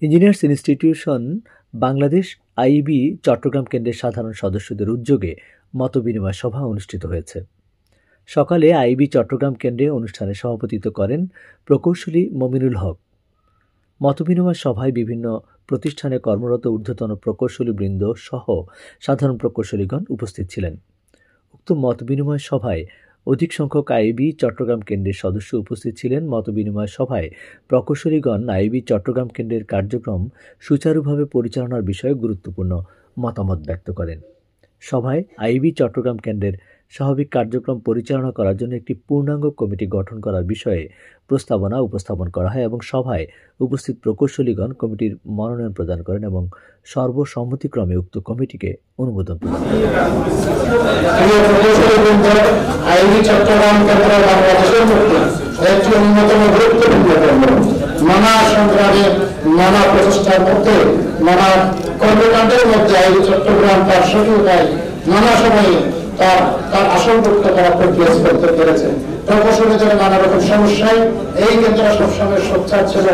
Engineers institution Bangladesh IEB Chittagong কেন্দ্রের সাধারণ সদস্যদের উদ্যোগে মতবিনিময় সভা অনুষ্ঠিত হয়েছে। সকালে আইইবি চট্টগ্রাম কেন্দ্রে অনুষ্ঠানে সভাপতিত্ব করেন প্রকৌশলী মমিনুল হক। মতবিনিময় সভায় বিভিন্ন প্রতিষ্ঠানে কর্মরত ঊর্ধ্বতন প্রকৌশলীবৃন্দ সহ সাধারণ প্রকৌশলীগণ উপস্থিত ছিলেন। উক্ত মতবিনিময় সভায় অধিক সংখ্যক আইইবি চট্টগ্রাম কেন্দ্রের সদস্য উপস্থিত ছিলেন। মতবিনিময় সভায় প্রকৌশলীগণ আইইবি চট্টগ্রাম কেন্দ্রের কার্যক্রম সুচারুভাবে পরিচালনার বিষয়ে গুরুত্বপূর্ণ মতামত ব্যক্ত করেন। সভায় আইইবি চট্টগ্রাম কেন্দ্রের স্বাভাবিক কার্যক্রম পরিচালনা করার জন্য একটি পূর্ণাঙ্গ কমিটি গঠন করার বিষয়ে প্রস্তাবনা উপস্থাপন করা হয় এবং সভায় উপস্থিত প্রকৌশলীগণ কমিটির মনোনয়ন প্রদান করেন এবং সর্বসম্মতিক্রমে উক্ত কমিটিকে অনুমোদন প্রদান করেন। আইইবি চট্টগ্রাম কেন্দ্র বাংলাদেশের মধ্যে একটি অন্যতম গুরুত্বপূর্ণ কেন্দ্র। নানা সংগ্রামে, নানা প্রচেষ্টার মধ্যে, নানা কর্মকাণ্ডের মধ্যে আইইবি চট্টগ্রাম তার সফলতায় নানা সময়ে তার আসল বক্তব্য প্রক্রিয়া করতে পেরেছে। প্রকৌশলীদের নানা রকম সমস্যায় এই কেন্দ্র সবসময় সোচ্চার ছিল।